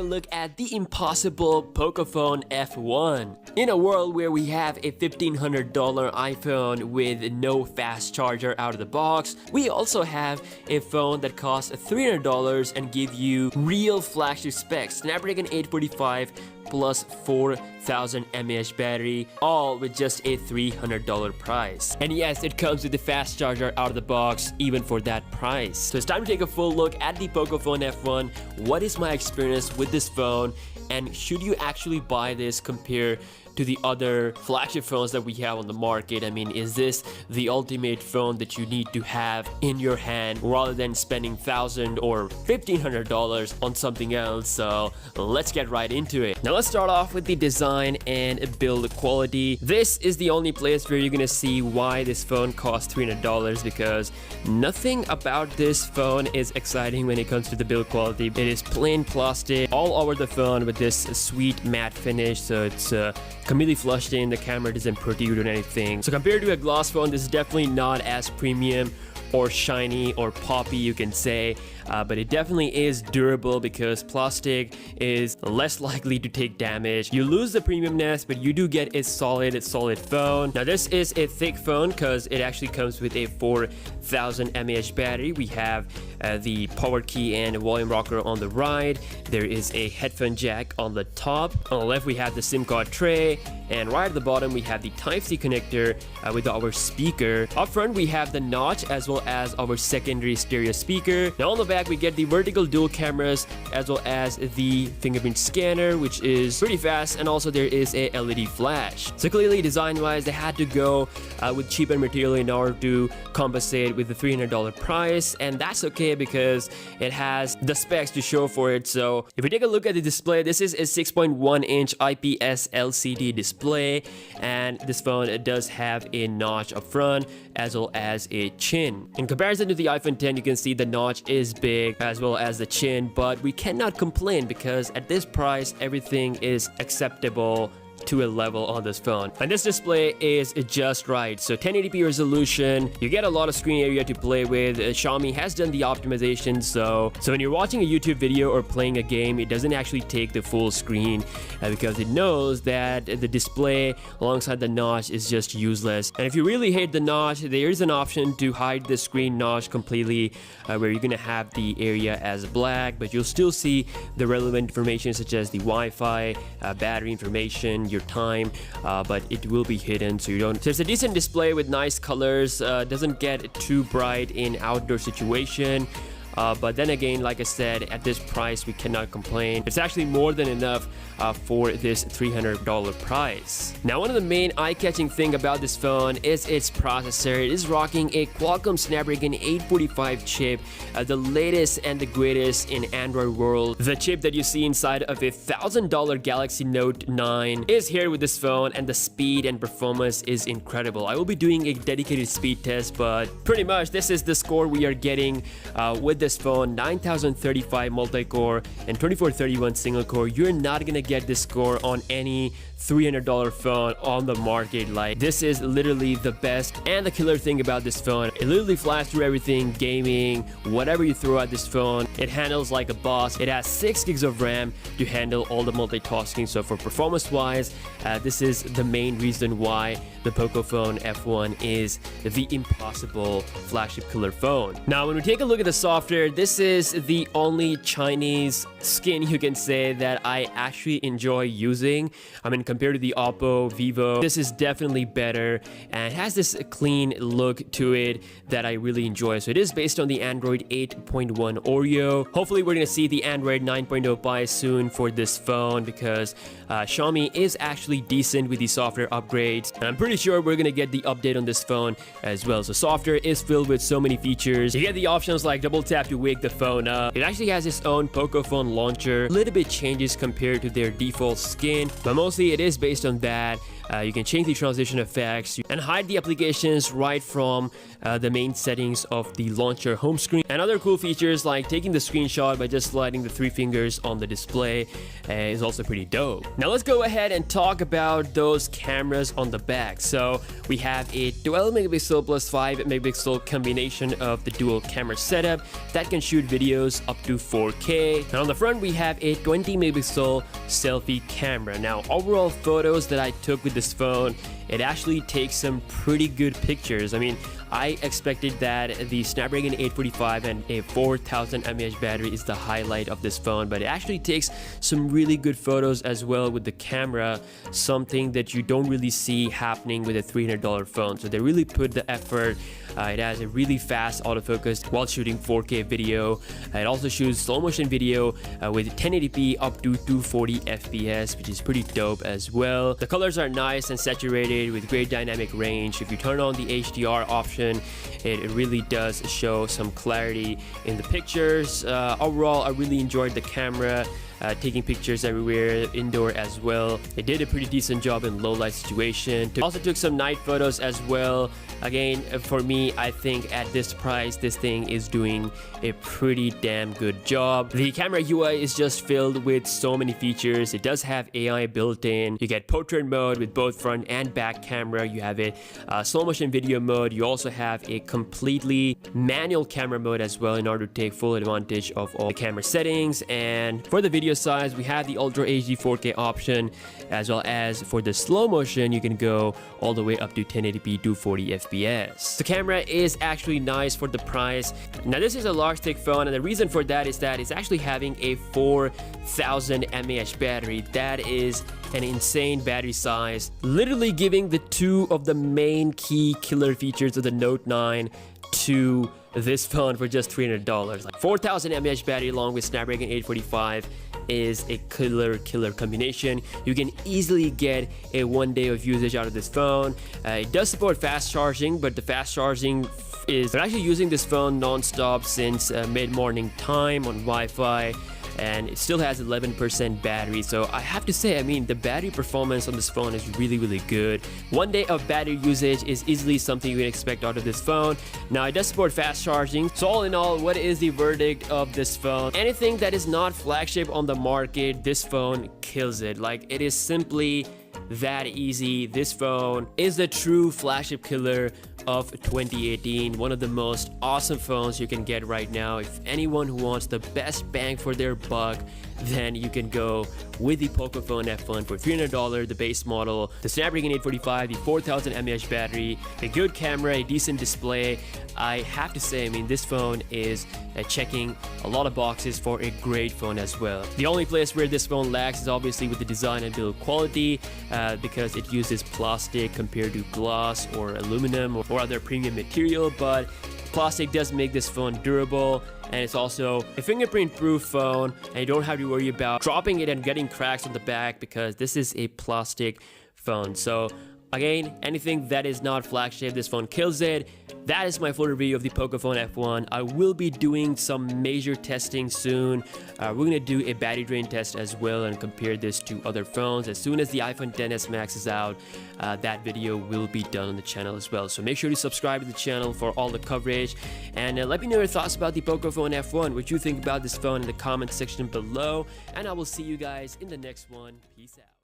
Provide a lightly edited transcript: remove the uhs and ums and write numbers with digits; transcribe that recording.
a look at the impossible Poco phone F1. In a world where we have a $1,500 iPhone with no fast charger out of the box, we also have a phone that costs $300 and give you real flagship specs, Snapdragon 845 plus 4000 mAh battery, all with just a $300 price. And yes, it comes with the fast charger out of the box, even for that price. So it's time to take a full look at the Poco phone F1. What is my experience with this phone, and should you actually buy this compared to the other flagship phones that we have on the market? I mean, is this the ultimate phone that you need to have in your hand rather than spending $1,000 or $1,500 on something else? So let's get right into it. Now let's start off with the design and build quality. This is the only place where you're gonna see why this phone costs $300, because nothing about this phone is exciting when it comes to the build quality. It is plain plastic all over the phone with this sweet matte finish, so it's completely flushed in, the camera doesn't protrude or anything. So compared to a gloss phone, this is definitely not as premium or shiny or poppy, you can say, but it definitely is durable because plastic is less likely to take damage. You lose the premiumness, but you do get a solid phone. Now this is a thick phone because it actually comes with a 4000 mAh battery. We have the power key and volume rocker on the right. There is a headphone jack on the top. On the left we have the SIM card tray, and right at the bottom we have the Type-C connector with our speaker. Up front we have the notch as well as our secondary stereo speaker. Now on the back we get the vertical dual cameras as well as the fingerprint scanner, which is pretty fast, and also there is a LED flash. So clearly design wise they had to go with cheaper material in order to compensate with the $300 price, and that's okay because it has the specs to show for it. So if we take a look at the display, this is a 6.1 inch IPS LCD display, and this phone does have a notch up front as well as a chin. In comparison to the iPhone X, you can see the notch is big as well as the chin, but we cannot complain because at this price everything is acceptable to a level on this phone. And this display is just right, so 1080p resolution, you get a lot of screen area to play with. Xiaomi has done the optimization, so when you're watching a YouTube video or playing a game, it doesn't actually take the full screen because it knows that the display alongside the notch is just useless. And if you really hate the notch, there is an option to hide the screen notch completely, where you're gonna have the area as black, but you'll still see the relevant information such as the Wi-Fi, battery information, your time, but it will be hidden, so you don't. So it's a decent display with nice colors, doesn't get too bright in outdoor situation. But then again, like I said, at this price we cannot complain. It's actually more than enough for this $300 price. Now one of the main eye-catching thing about this phone is its processor. It is rocking a Qualcomm Snapdragon 845 chip, the latest and the greatest in Android world. The chip that you see inside of a $1,000 Galaxy Note 9 is here with this phone, and the speed and performance is incredible. I will be doing a dedicated speed test, but pretty much this is the score we are getting with this phone. 9035 multi-core and 2431 single core. You're not gonna get this score on any $300 phone on the market. Like, this is literally the best and the killer thing about this phone. It literally flies through everything, gaming, whatever you throw at this phone, it handles like a boss. It has 6 gigs of RAM to handle all the multitasking. So for performance wise, this is the main reason why the Poco phone F1 is the impossible flagship killer phone. Now when we take a look at the software, this is the only Chinese skin, you can say, that I actually enjoy using. I mean, compared to the Oppo, Vivo, this is definitely better and has this clean look to it that I really enjoy. So it is based on the Android 8.1 Oreo. Hopefully we're gonna see the Android 9.0 Pie soon for this phone, because Xiaomi is actually decent with the software upgrades, and I'm pretty sure we're gonna get the update on this phone as well. So software is filled with so many features. You get the options like double tap to wake the phone up. It actually has its own Poco phone launcher. A little bit changes compared to their default skin, but mostly it it is based on that. You can change the transition effects and hide the applications right from the main settings of the launcher home screen. And other cool features like taking the screenshot by just sliding the 3 fingers on the display is also pretty dope. Now let's go ahead and talk about those cameras on the back. So we have a 12 megapixel plus 5 megapixel combination of the dual camera setup that can shoot videos up to 4K. And on the front we have a 20 megapixel selfie camera. Now overall photos that I took with this phone, it actually takes some pretty good pictures. I mean, I expected that the Snapdragon 845 and a 4000 mAh battery is the highlight of this phone, but it actually takes some really good photos as well with the camera, something that you don't really see happening with a $300 phone. So they really put the effort. It has a really fast autofocus while shooting 4K video. It also shoots slow motion video with 1080p up to 240 FPS, which is pretty dope as well. The colors are nice and saturated with great dynamic range. If you turn on the HDR option, it really does show some clarity in the pictures. Overall, I really enjoyed the camera. Taking pictures everywhere, indoor as well. It did a pretty decent job in low light situation. Also took some night photos as well. Again, for me, I think at this price, this thing is doing a pretty damn good job. The camera UI is just filled with so many features. It does have AI built in. You get portrait mode with both front and back camera. You have a slow motion video mode. You also have a completely manual camera mode as well in order to take full advantage of all the camera settings. And for the video size, we have the Ultra HD 4K option, as well as for the slow motion, you can go all the way up to 1080p 240 FPS. The camera is actually nice for the price. Now this is a large thick phone, and the reason for that is that it's actually having a 4000 mAh battery. That is an insane battery size, literally giving the two of the main key killer features of the Note 9 to this phone for just $300. Like 4000 mAh battery along with Snapdragon 845 is a killer combination. You can easily get a 1 day of usage out of this phone. It does support fast charging, but the fast charging is, I'm actually using this phone non-stop since mid-morning time on Wi-Fi, and it still has 11% battery. So I have to say, I mean, the battery performance on this phone is really good. 1 day of battery usage is easily something you can expect out of this phone. Now it does support fast charging. So all in all, what is the verdict of this phone? Anything that is not flagship on the market, this phone kills it. Like, it is simply that easy. This phone is the true flagship killer of 2018. One of the most awesome phones you can get right now. If anyone who wants the best bang for their buck, then you can go with the Poco Phone F1 for $300, the base model, the Snapdragon 845, the 4000 mAh battery, a good camera, a decent display. I have to say, I mean, this phone is checking a lot of boxes for a great phone as well. The only place where this phone lacks is obviously with the design and build quality, because it uses plastic compared to glass or aluminum or other premium material, but plastic does make this phone durable, and it's also a fingerprint proof phone, and you don't have to worry about dropping it and getting cracks on the back because this is a plastic phone. So again, anything that is not flagship, this phone kills it. That is my full review of the Poco Phone F1. I will be doing some major testing soon. We're going to do a battery drain test as well and compare this to other phones. As soon as the iPhone XS Max is out, that video will be done on the channel as well. So make sure to subscribe to the channel for all the coverage. And let me know your thoughts about the Poco Phone F1. What you think about this phone in the comment section below. And I will see you guys in the next one. Peace out.